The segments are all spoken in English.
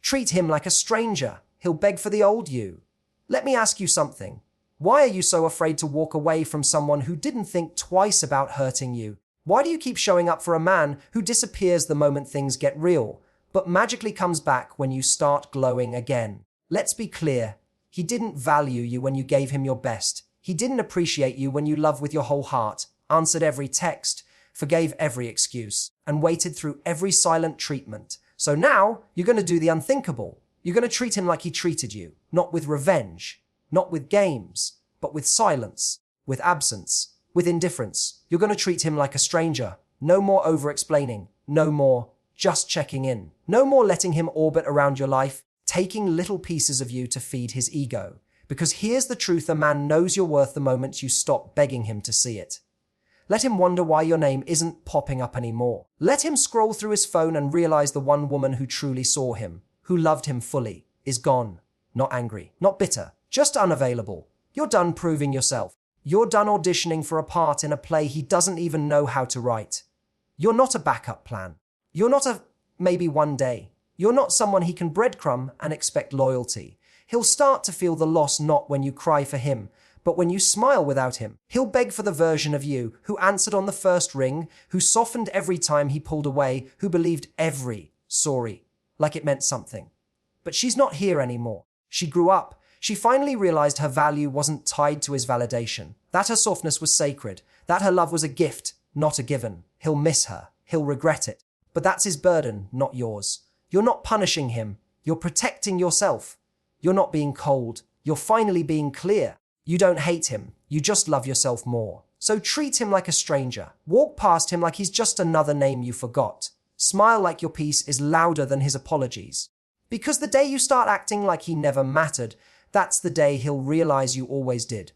Treat him like a stranger. He'll beg for the old you. Let me ask you something. Why are you so afraid to walk away from someone who didn't think twice about hurting you? Why do you keep showing up for a man who disappears the moment things get real, but magically comes back when you start glowing again? Let's be clear. He didn't value you when you gave him your best. He didn't appreciate you when you loved with your whole heart, answered every text, forgave every excuse, and waited through every silent treatment. So now, you're going to do the unthinkable. You're going to treat him like he treated you, not with revenge, not with games, but with silence, with absence, with indifference. You're going to treat him like a stranger. No more over-explaining. No more just checking in. No more letting him orbit around your life, taking little pieces of you to feed his ego. Because here's the truth: a man knows your worth the moment you stop begging him to see it. Let him wonder why your name isn't popping up anymore. Let him scroll through his phone and realize the one woman who truly saw him, who loved him fully, is gone. Not angry, not bitter, just unavailable. You're done proving yourself. You're done auditioning for a part in a play he doesn't even know how to write. You're not a backup plan. You're not a maybe one day. You're not someone he can breadcrumb and expect loyalty. He'll start to feel the loss not when you cry for him, but when you smile without him. He'll beg for the version of you who answered on the first ring, who softened every time he pulled away, who believed every sorry, like it meant something. But she's not here anymore. She grew up. She finally realized her value wasn't tied to his validation, that her softness was sacred, that her love was a gift, not a given. He'll miss her. He'll regret it. But that's his burden, not yours. You're not punishing him. You're protecting yourself. You're not being cold. You're finally being clear. You don't hate him. You just love yourself more. So treat him like a stranger. Walk past him like he's just another name you forgot. Smile like your peace is louder than his apologies. Because the day you start acting like he never mattered, that's the day he'll realize you always did.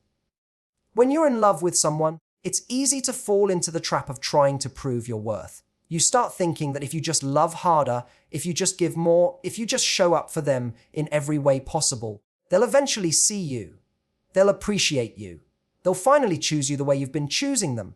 When you're in love with someone, it's easy to fall into the trap of trying to prove your worth. You start thinking that if you just love harder, if you just give more, if you just show up for them in every way possible, they'll eventually see you. They'll appreciate you. They'll finally choose you the way you've been choosing them.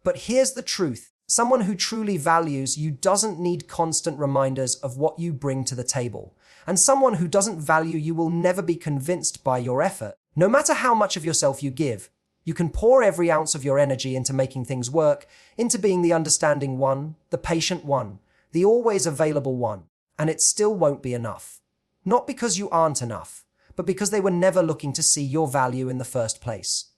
But here's the truth. Someone who truly values you doesn't need constant reminders of what you bring to the table. And someone who doesn't value you will never be convinced by your effort. No matter how much of yourself you give, you can pour every ounce of your energy into making things work, into being the understanding one, the patient one, the always available one, and it still won't be enough. Not because you aren't enough, but because they were never looking to see your value in the first place.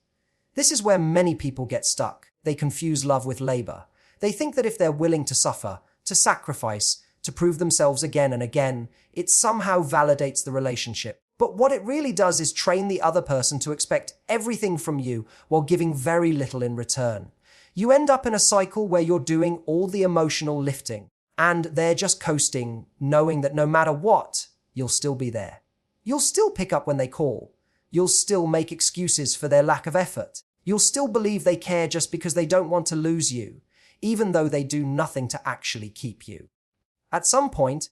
This is where many people get stuck. They confuse love with labor. They think that if they're willing to suffer, to sacrifice, to prove themselves again and again, it somehow validates the relationship. But what it really does is train the other person to expect everything from you while giving very little in return. You end up in a cycle where you're doing all the emotional lifting, and they're just coasting, knowing that no matter what, you'll still be there. You'll still pick up when they call. You'll still make excuses for their lack of effort. You'll still believe they care just because they don't want to lose you, even though they do nothing to actually keep you. At some point,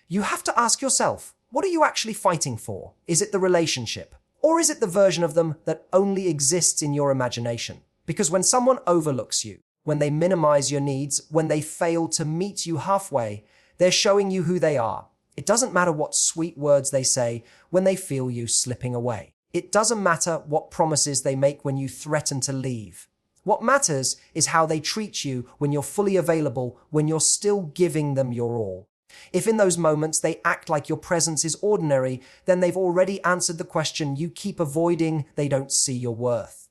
you have to ask yourself, what are you actually fighting for? Is it the relationship? Or is it the version of them that only exists in your imagination? Because when someone overlooks you, when they minimize your needs, when they fail to meet you halfway, they're showing you who they are. It doesn't matter what sweet words they say when they feel you slipping away. It doesn't matter what promises they make when you threaten to leave. What matters is how they treat you when you're fully available, when you're still giving them your all. If in those moments they act like your presence is ordinary, then they've already answered the question you keep avoiding: they don't see your worth.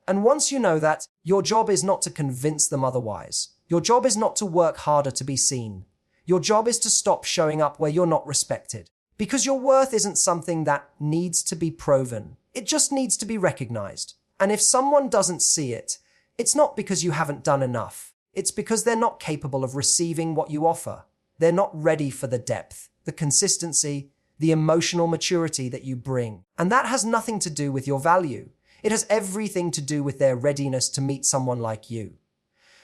And once you know that, your job is not to convince them otherwise. Your job is not to work harder to be seen. Your job is to stop showing up where you're not respected. Because your worth isn't something that needs to be proven. It just needs to be recognized. And if someone doesn't see it, it's not because you haven't done enough. It's because they're not capable of receiving what you offer. They're not ready for the depth, the consistency, the emotional maturity that you bring. And that has nothing to do with your value. It has everything to do with their readiness to meet someone like you.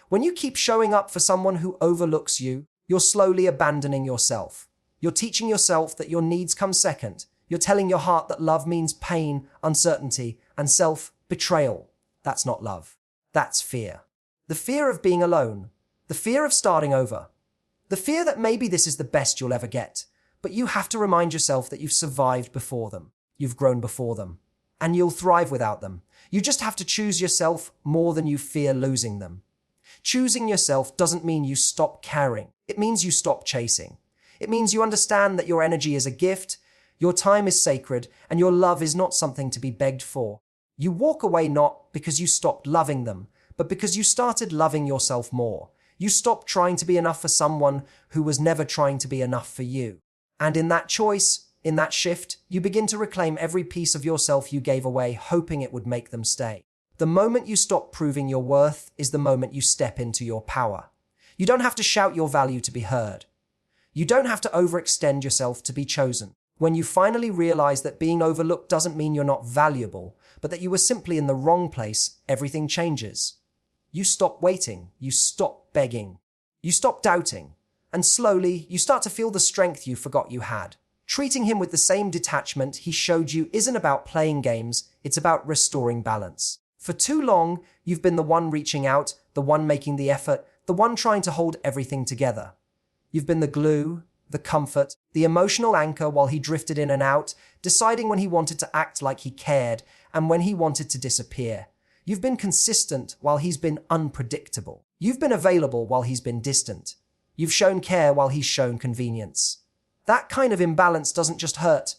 When you keep showing up for someone who overlooks you, you're slowly abandoning yourself. You're teaching yourself that your needs come second. You're telling your heart that love means pain, uncertainty, and self-betrayal. That's not love. That's fear. The fear of being alone. The fear of starting over. The fear that maybe this is the best you'll ever get. But you have to remind yourself that you've survived before them. You've grown before them. And you'll thrive without them. You just have to choose yourself more than you fear losing them. Choosing yourself doesn't mean you stop caring. It means you stop chasing. It means you understand that your energy is a gift, your time is sacred, and your love is not something to be begged for. You walk away not because you stopped loving them, but because you started loving yourself more. You stopped trying to be enough for someone who was never trying to be enough for you. And in that choice, in that shift, you begin to reclaim every piece of yourself you gave away, hoping it would make them stay. The moment you stop proving your worth is the moment you step into your power. You don't have to shout your value to be heard. You don't have to overextend yourself to be chosen. When you finally realize that being overlooked doesn't mean you're not valuable, but that you were simply in the wrong place, everything changes. You stop waiting. You stop begging. You stop doubting. And slowly, you start to feel the strength you forgot you had. Treating him with the same detachment he showed you isn't about playing games, it's about restoring balance. For too long, you've been the one reaching out, the one making the effort, the one trying to hold everything together. You've been the glue, the comfort, the emotional anchor while he drifted in and out, deciding when he wanted to act like he cared and when he wanted to disappear. You've been consistent while he's been unpredictable. You've been available while he's been distant. You've shown care while he's shown convenience. That kind of imbalance doesn't just hurt.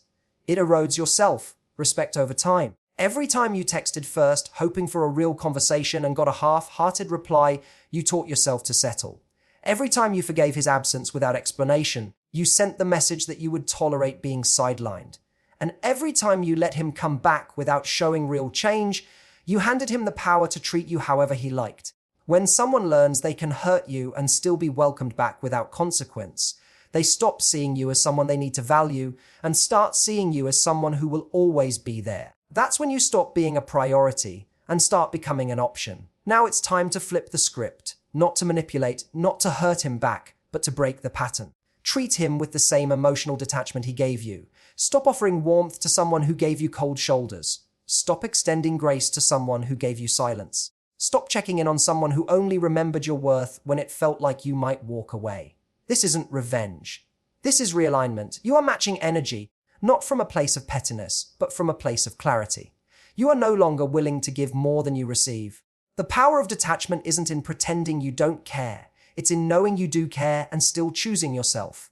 It erodes your self-respect over time. Every time you texted first, hoping for a real conversation and got a half-hearted reply, you taught yourself to settle. Every time you forgave his absence without explanation, you sent the message that you would tolerate being sidelined. And every time you let him come back without showing real change, you handed him the power to treat you however he liked. When someone learns they can hurt you and still be welcomed back without consequence, they stop seeing you as someone they need to value and start seeing you as someone who will always be there. That's when you stop being a priority and start becoming an option. Now it's time to flip the script, not to manipulate, not to hurt him back, but to break the pattern. Treat him with the same emotional detachment he gave you. Stop offering warmth to someone who gave you cold shoulders. Stop extending grace to someone who gave you silence. Stop checking in on someone who only remembered your worth when it felt like you might walk away. This isn't revenge. This is realignment. You are matching energy, not from a place of pettiness, but from a place of clarity. You are no longer willing to give more than you receive. The power of detachment isn't in pretending you don't care. It's in knowing you do care and still choosing yourself.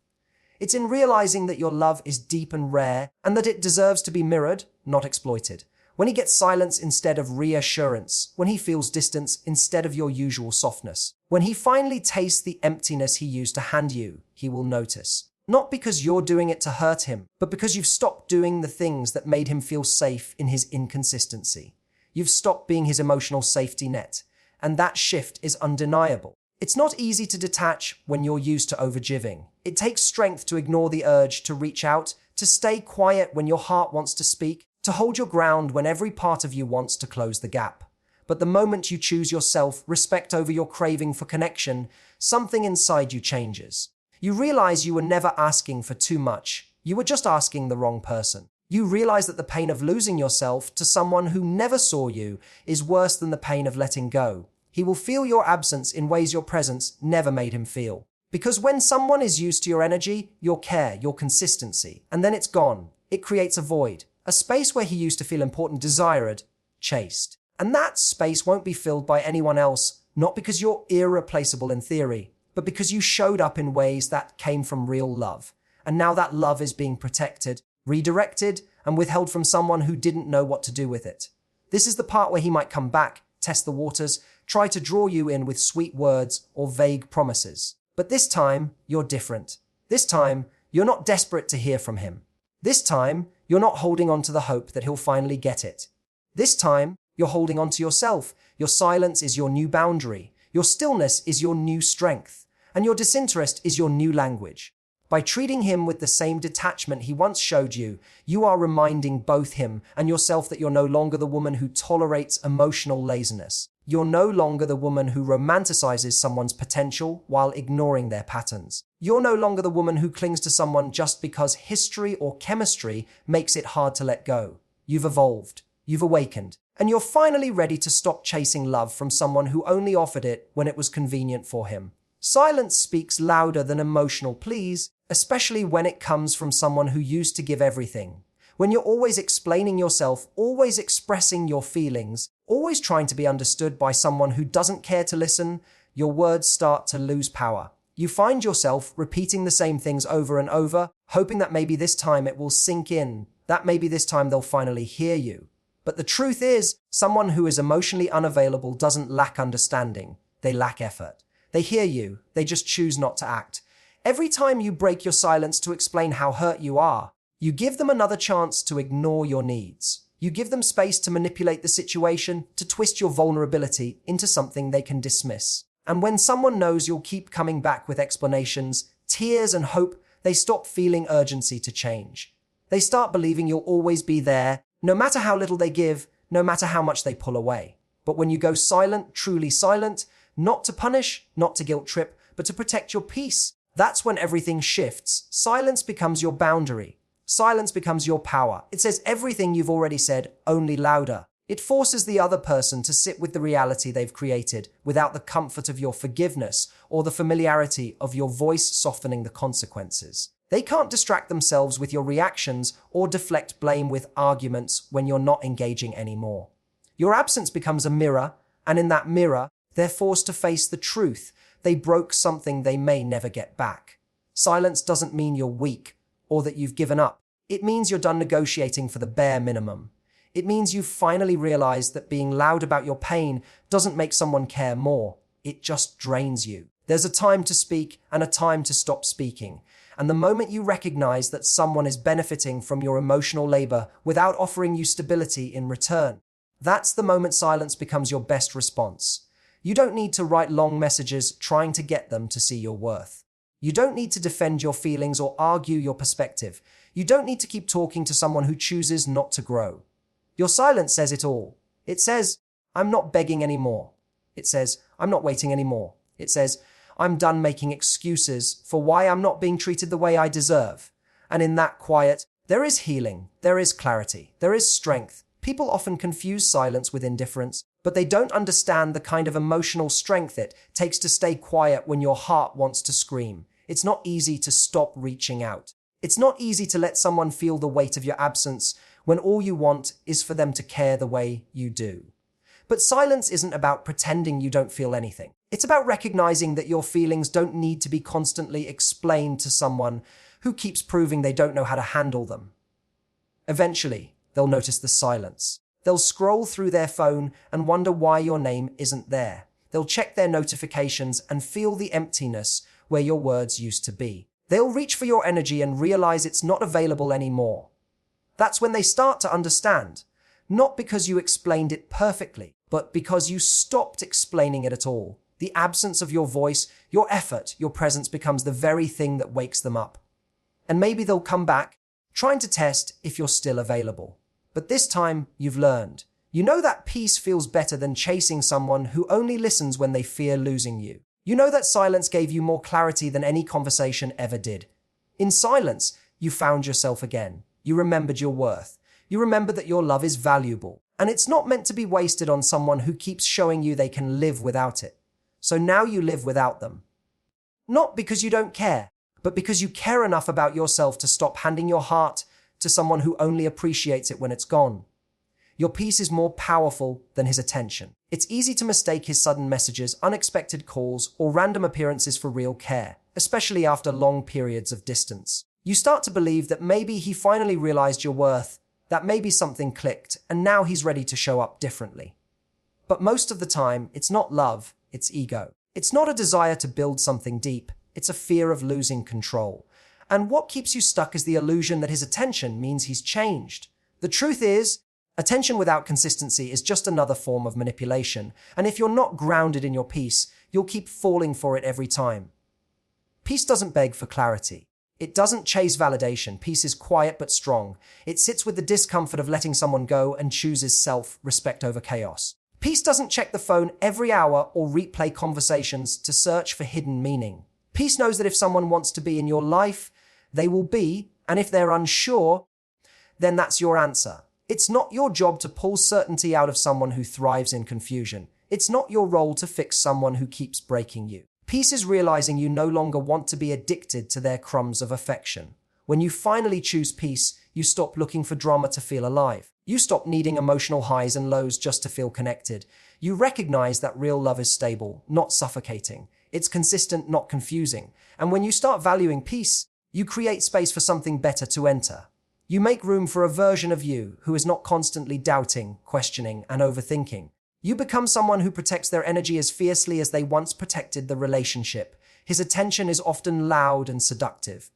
It's in realizing that your love is deep and rare and that it deserves to be mirrored, not exploited. When he gets silence instead of reassurance, when he feels distance instead of your usual softness, when he finally tastes the emptiness he used to hand you, he will notice. Not because you're doing it to hurt him, but because you've stopped doing the things that made him feel safe in his inconsistency. You've stopped being his emotional safety net, and that shift is undeniable. It's not easy to detach when you're used to overgiving. It takes strength to ignore the urge to reach out, to stay quiet when your heart wants to speak, to hold your ground when every part of you wants to close the gap. But the moment you choose yourself, respect over your craving for connection, something inside you changes. You realize you were never asking for too much. You were just asking the wrong person. You realize that the pain of losing yourself to someone who never saw you is worse than the pain of letting go. He will feel your absence in ways your presence never made him feel. Because when someone is used to your energy, your care, your consistency, and then it's gone, it creates a void, a space where he used to feel important, desired, chased. And that space won't be filled by anyone else, not because you're irreplaceable in theory, but because you showed up in ways that came from real love. And now that love is being protected, redirected, and withheld from someone who didn't know what to do with it. This is the part where he might come back, test the waters, try to draw you in with sweet words or vague promises. But this time, you're different. This time, you're not desperate to hear from him. This time, you're not holding on to the hope that he'll finally get it. This time, you're holding on to yourself. Your silence is your new boundary. Your stillness is your new strength. And your disinterest is your new language. By treating him with the same detachment he once showed you, you are reminding both him and yourself that you're no longer the woman who tolerates emotional laziness. You're no longer the woman who romanticizes someone's potential while ignoring their patterns. You're no longer the woman who clings to someone just because history or chemistry makes it hard to let go. You've evolved. You've awakened. And you're finally ready to stop chasing love from someone who only offered it when it was convenient for him. Silence speaks louder than emotional pleas, especially when it comes from someone who used to give everything. When you're always explaining yourself, always expressing your feelings, always trying to be understood by someone who doesn't care to listen, your words start to lose power. You find yourself repeating the same things over and over, hoping that maybe this time it will sink in, that maybe this time they'll finally hear you. But the truth is, someone who is emotionally unavailable doesn't lack understanding. They lack effort. They hear you, they just choose not to act. Every time you break your silence to explain how hurt you are, you give them another chance to ignore your needs. You give them space to manipulate the situation, to twist your vulnerability into something they can dismiss. And when someone knows you'll keep coming back with explanations, tears and hope, they stop feeling urgency to change. They start believing you'll always be there, no matter how little they give, no matter how much they pull away. But when you go silent, truly silent, not to punish, not to guilt trip, but to protect your peace, that's when everything shifts. Silence becomes your boundary. Silence becomes your power. It says everything you've already said, only louder. It forces the other person to sit with the reality they've created without the comfort of your forgiveness or the familiarity of your voice softening the consequences. They can't distract themselves with your reactions or deflect blame with arguments when you're not engaging anymore. Your absence becomes a mirror, and in that mirror, they're forced to face the truth. They broke something they may never get back. Silence doesn't mean you're weak or that you've given up. It means you're done negotiating for the bare minimum. It means you've finally realized that being loud about your pain doesn't make someone care more. It just drains you. There's a time to speak and a time to stop speaking. And the moment you recognize that someone is benefiting from your emotional labor without offering you stability in return, that's the moment silence becomes your best response. You don't need to write long messages trying to get them to see your worth. You don't need to defend your feelings or argue your perspective. You don't need to keep talking to someone who chooses not to grow. Your silence says it all. It says, I'm not begging anymore. It says, I'm not waiting anymore. It says, I'm done making excuses for why I'm not being treated the way I deserve. And in that quiet, there is healing, there is clarity, there is strength. People often confuse silence with indifference, but they don't understand the kind of emotional strength it takes to stay quiet when your heart wants to scream. It's not easy to stop reaching out. It's not easy to let someone feel the weight of your absence when all you want is for them to care the way you do. But silence isn't about pretending you don't feel anything. It's about recognizing that your feelings don't need to be constantly explained to someone who keeps proving they don't know how to handle them. Eventually, they'll notice the silence. They'll scroll through their phone and wonder why your name isn't there. They'll check their notifications and feel the emptiness where your words used to be. They'll reach for your energy and realize it's not available anymore. That's when they start to understand, not because you explained it perfectly, but because you stopped explaining it at all. The absence of your voice, your effort, your presence becomes the very thing that wakes them up. And maybe they'll come back, trying to test if you're still available. But this time, you've learned. You know that peace feels better than chasing someone who only listens when they fear losing you. You know that silence gave you more clarity than any conversation ever did. In silence, you found yourself again. You remembered your worth. You remember that your love is valuable. And it's not meant to be wasted on someone who keeps showing you they can live without it. So now you live without them. Not because you don't care, but because you care enough about yourself to stop handing your heart to someone who only appreciates it when it's gone. Your peace is more powerful than his attention. It's easy to mistake his sudden messages, unexpected calls, or random appearances for real care, especially after long periods of distance. You start to believe that maybe he finally realized your worth, that maybe something clicked, and now he's ready to show up differently. But most of the time, it's not love, it's ego. It's not a desire to build something deep, it's a fear of losing control. And what keeps you stuck is the illusion that his attention means he's changed. The truth is, attention without consistency is just another form of manipulation, and if you're not grounded in your peace, you'll keep falling for it every time. Peace doesn't beg for clarity. It doesn't chase validation. Peace is quiet but strong. It sits with the discomfort of letting someone go and chooses self-respect over chaos. Peace doesn't check the phone every hour or replay conversations to search for hidden meaning. Peace knows that if someone wants to be in your life, they will be, and if they're unsure, then that's your answer. It's not your job to pull certainty out of someone who thrives in confusion. It's not your role to fix someone who keeps breaking you. Peace is realizing you no longer want to be addicted to their crumbs of affection. When you finally choose peace, you stop looking for drama to feel alive. You stop needing emotional highs and lows just to feel connected. You recognize that real love is stable, not suffocating. It's consistent, not confusing. And when you start valuing peace, you create space for something better to enter. You make room for a version of you who is not constantly doubting, questioning, and overthinking. You become someone who protects their energy as fiercely as they once protected the relationship. His attention is often loud and seductive.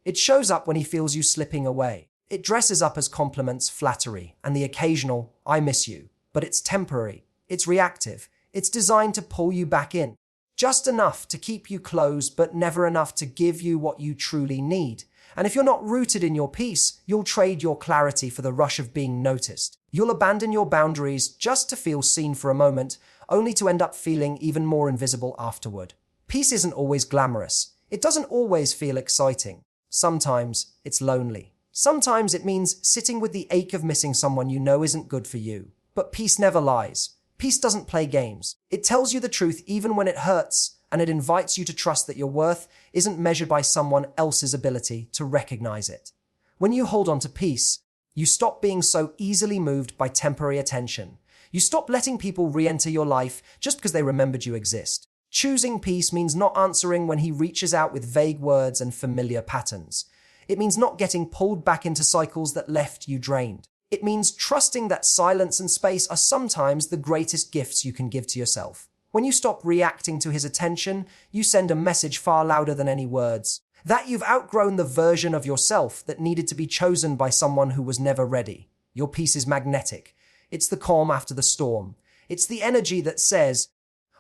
It shows up when he feels you slipping away. It dresses up as compliments, flattery, and the occasional, "I miss you." But it's temporary. It's reactive. It's designed to pull you back in. Just enough to keep you close, but never enough to give you what you truly need. And if you're not rooted in your peace, you'll trade your clarity for the rush of being noticed. You'll abandon your boundaries just to feel seen for a moment, only to end up feeling even more invisible afterward. Peace isn't always glamorous. It doesn't always feel exciting. Sometimes it's lonely. Sometimes it means sitting with the ache of missing someone you know isn't good for you. But peace never lies. Peace doesn't play games. It tells you the truth even when it hurts, and it invites you to trust that your worth isn't measured by someone else's ability to recognize it. When you hold on to peace, you stop being so easily moved by temporary attention. You stop letting people re-enter your life just because they remembered you exist. Choosing peace means not answering when he reaches out with vague words and familiar patterns. It means not getting pulled back into cycles that left you drained. It means trusting that silence and space are sometimes the greatest gifts you can give to yourself. When you stop reacting to his attention, you send a message far louder than any words. That you've outgrown the version of yourself that needed to be chosen by someone who was never ready. Your peace is magnetic. It's the calm after the storm. It's the energy that says,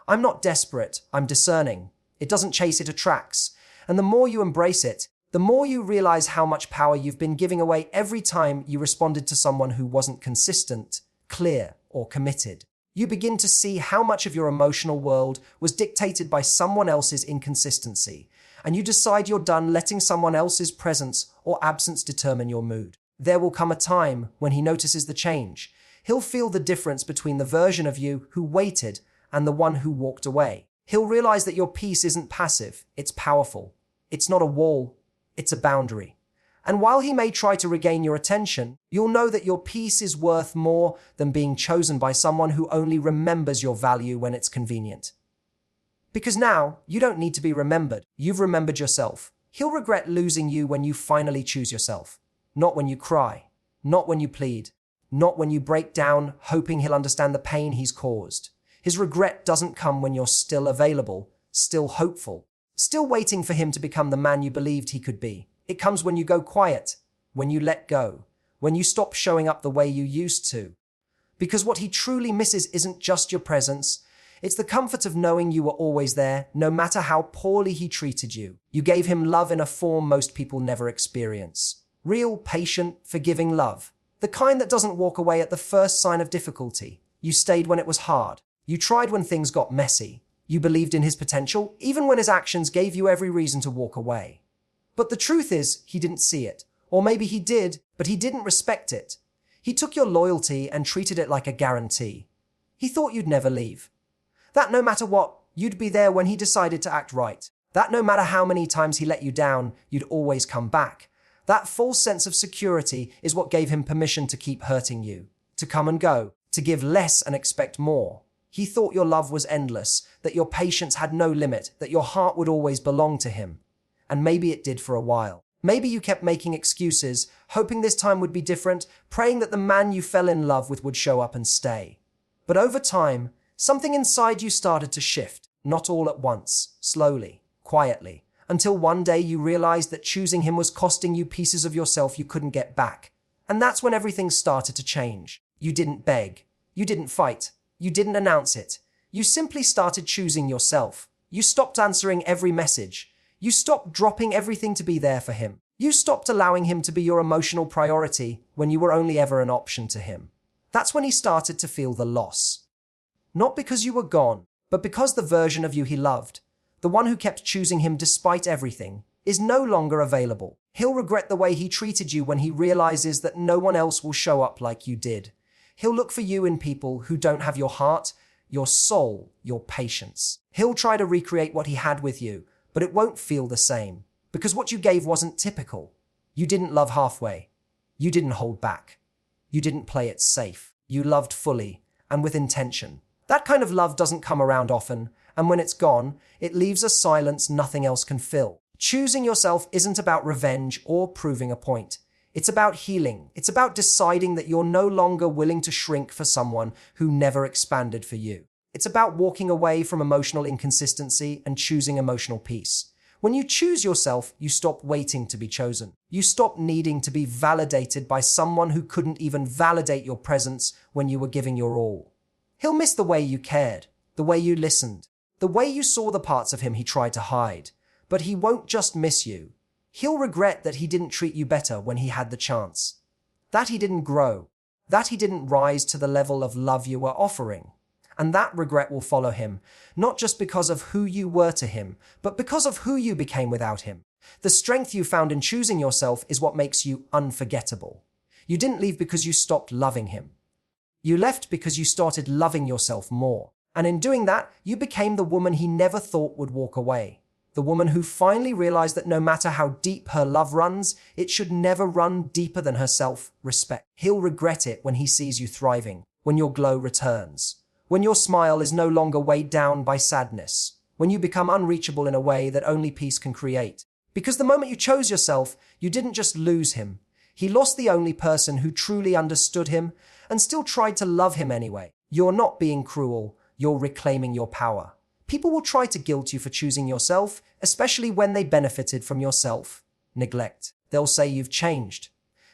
"I'm not desperate, I'm discerning." It doesn't chase, it attracts. And the more you embrace it, the more you realize how much power you've been giving away every time you responded to someone who wasn't consistent, clear, or committed. You begin to see how much of your emotional world was dictated by someone else's inconsistency, and you decide you're done letting someone else's presence or absence determine your mood. There will come a time when he notices the change. He'll feel the difference between the version of you who waited and the one who walked away. He'll realize that your peace isn't passive, it's powerful. It's not a wall, it's a boundary. And while he may try to regain your attention, you'll know that your peace is worth more than being chosen by someone who only remembers your value when it's convenient. Because now, you don't need to be remembered. You've remembered yourself. He'll regret losing you when you finally choose yourself. Not when you cry. Not when you plead. Not when you break down, hoping he'll understand the pain he's caused. His regret doesn't come when you're still available, still hopeful, still waiting for him to become the man you believed he could be. It comes when you go quiet, when you let go, when you stop showing up the way you used to. Because what he truly misses isn't just your presence, it's the comfort of knowing you were always there, no matter how poorly he treated you. You gave him love in a form most people never experience. Real, patient, forgiving love. The kind that doesn't walk away at the first sign of difficulty. You stayed when it was hard. You tried when things got messy. You believed in his potential, even when his actions gave you every reason to walk away. But the truth is, he didn't see it. Or maybe he did, but he didn't respect it. He took your loyalty and treated it like a guarantee. He thought you'd never leave. That no matter what, you'd be there when he decided to act right. That no matter how many times he let you down, you'd always come back. That false sense of security is what gave him permission to keep hurting you, to come and go, to give less and expect more. He thought your love was endless, that your patience had no limit, that your heart would always belong to him. And maybe it did for a while. Maybe you kept making excuses, hoping this time would be different, praying that the man you fell in love with would show up and stay. But over time, something inside you started to shift, not all at once, slowly, quietly, until one day you realized that choosing him was costing you pieces of yourself you couldn't get back. And that's when everything started to change. You didn't beg. You didn't fight. You didn't announce it. You simply started choosing yourself. You stopped answering every message. You stopped dropping everything to be there for him. You stopped allowing him to be your emotional priority when you were only ever an option to him. That's when he started to feel the loss. Not because you were gone, but because the version of you he loved, the one who kept choosing him despite everything, is no longer available. He'll regret the way he treated you when he realizes that no one else will show up like you did. He'll look for you in people who don't have your heart, your soul, your patience. He'll try to recreate what he had with you, but it won't feel the same. Because what you gave wasn't typical. You didn't love halfway. You didn't hold back. You didn't play it safe. You loved fully and with intention. That kind of love doesn't come around often, and when it's gone, it leaves a silence nothing else can fill. Choosing yourself isn't about revenge or proving a point. It's about healing. It's about deciding that you're no longer willing to shrink for someone who never expanded for you. It's about walking away from emotional inconsistency and choosing emotional peace. When you choose yourself, you stop waiting to be chosen. You stop needing to be validated by someone who couldn't even validate your presence when you were giving your all. He'll miss the way you cared, the way you listened, the way you saw the parts of him he tried to hide. But he won't just miss you. He'll regret that he didn't treat you better when he had the chance. That he didn't grow. That he didn't rise to the level of love you were offering. And that regret will follow him, not just because of who you were to him, but because of who you became without him. The strength you found in choosing yourself is what makes you unforgettable. You didn't leave because you stopped loving him. You left because you started loving yourself more. And in doing that, you became the woman he never thought would walk away. The woman who finally realized that no matter how deep her love runs, it should never run deeper than her self-respect. He'll regret it when he sees you thriving, when your glow returns, when your smile is no longer weighed down by sadness, when you become unreachable in a way that only peace can create. Because the moment you chose yourself, you didn't just lose him. He lost the only person who truly understood him and still tried to love him anyway. You're not being cruel, you're reclaiming your power. People will try to guilt you for choosing yourself, especially when they benefited from your self-neglect. They'll say you've changed,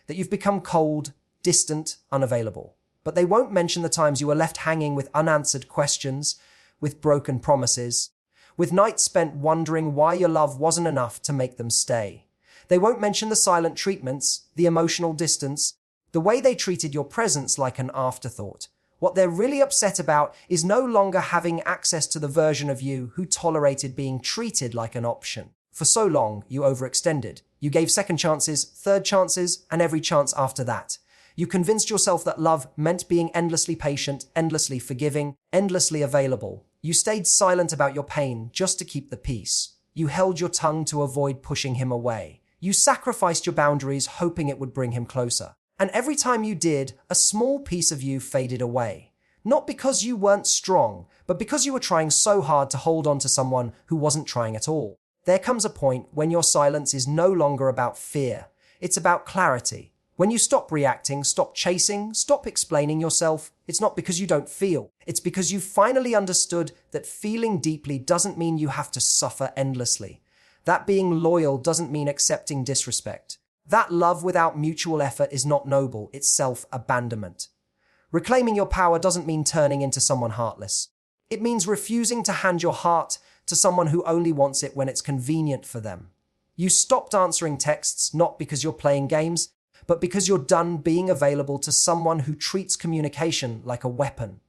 that you've become cold, distant, unavailable. But they won't mention the times you were left hanging with unanswered questions, with broken promises, with nights spent wondering why your love wasn't enough to make them stay. They won't mention the silent treatments, the emotional distance, the way they treated your presence like an afterthought. What they're really upset about is no longer having access to the version of you who tolerated being treated like an option. For so long, you overextended. You gave second chances, third chances, and every chance after that. You convinced yourself that love meant being endlessly patient, endlessly forgiving, endlessly available. You stayed silent about your pain just to keep the peace. You held your tongue to avoid pushing him away. You sacrificed your boundaries, hoping it would bring him closer. And every time you did, a small piece of you faded away. Not because you weren't strong, but because you were trying so hard to hold on to someone who wasn't trying at all. There comes a point when your silence is no longer about fear. It's about clarity. When you stop reacting, stop chasing, stop explaining yourself, it's not because you don't feel. It's because you finally understood that feeling deeply doesn't mean you have to suffer endlessly. That being loyal doesn't mean accepting disrespect. That love without mutual effort is not noble, it's self-abandonment. Reclaiming your power doesn't mean turning into someone heartless. It means refusing to hand your heart to someone who only wants it when it's convenient for them. You stopped answering texts not because you're playing games, but because you're done being available to someone who treats communication like a weapon.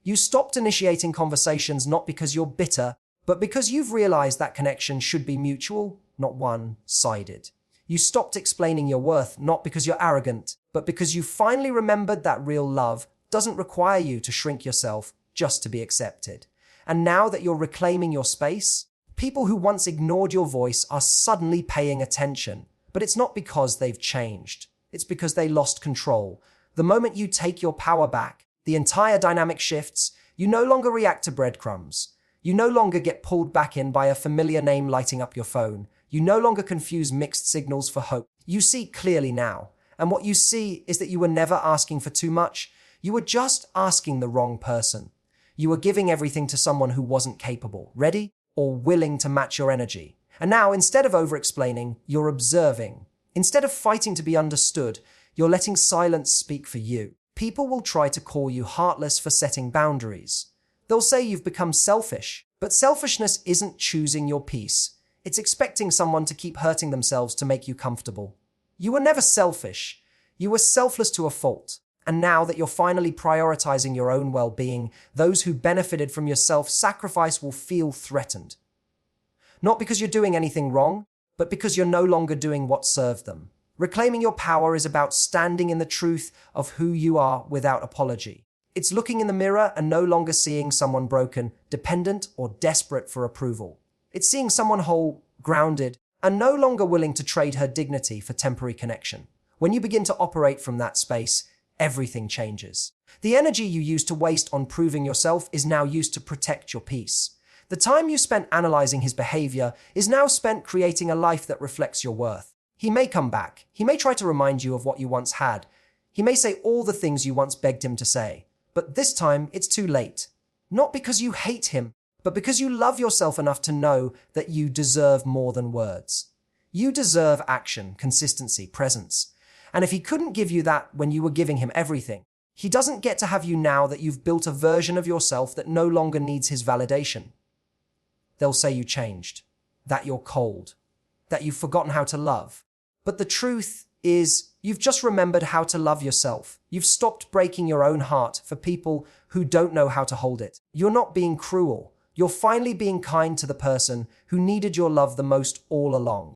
You stopped initiating conversations not because you're bitter, but because you've realized that connection should be mutual, not one-sided. You stopped explaining your worth not because you're arrogant, but because you finally remembered that real love doesn't require you to shrink yourself just to be accepted. And now that you're reclaiming your space, people who once ignored your voice are suddenly paying attention. But it's not because they've changed. It's because they lost control. The moment you take your power back, the entire dynamic shifts. You no longer react to breadcrumbs. You no longer get pulled back in by a familiar name lighting up your phone. You no longer confuse mixed signals for hope. You see clearly now. And what you see is that you were never asking for too much. You were just asking the wrong person. You were giving everything to someone who wasn't capable, ready, or willing to match your energy. And now, instead of over-explaining, you're observing. Instead of fighting to be understood, you're letting silence speak for you. People will try to call you heartless for setting boundaries. They'll say you've become selfish. But selfishness isn't choosing your peace. It's expecting someone to keep hurting themselves to make you comfortable. You were never selfish. You were selfless to a fault. And now that you're finally prioritizing your own well-being, those who benefited from your self-sacrifice will feel threatened. Not because you're doing anything wrong, but because you're no longer doing what served them. Reclaiming your power is about standing in the truth of who you are without apology. It's looking in the mirror and no longer seeing someone broken, dependent, or desperate for approval. It's seeing someone whole, grounded, and no longer willing to trade her dignity for temporary connection. When you begin to operate from that space, everything changes. The energy you used to waste on proving yourself is now used to protect your peace. The time you spent analyzing his behavior is now spent creating a life that reflects your worth. He may come back. He may try to remind you of what you once had. He may say all the things you once begged him to say. But this time, it's too late. Not because you hate him, but because you love yourself enough to know that you deserve more than words. You deserve action, consistency, presence. And if he couldn't give you that when you were giving him everything, he doesn't get to have you now that you've built a version of yourself that no longer needs his validation. They'll say you changed, that you're cold, that you've forgotten how to love. But the truth is, you've just remembered how to love yourself. You've stopped breaking your own heart for people who don't know how to hold it. You're not being cruel. You're finally being kind to the person who needed your love the most all along.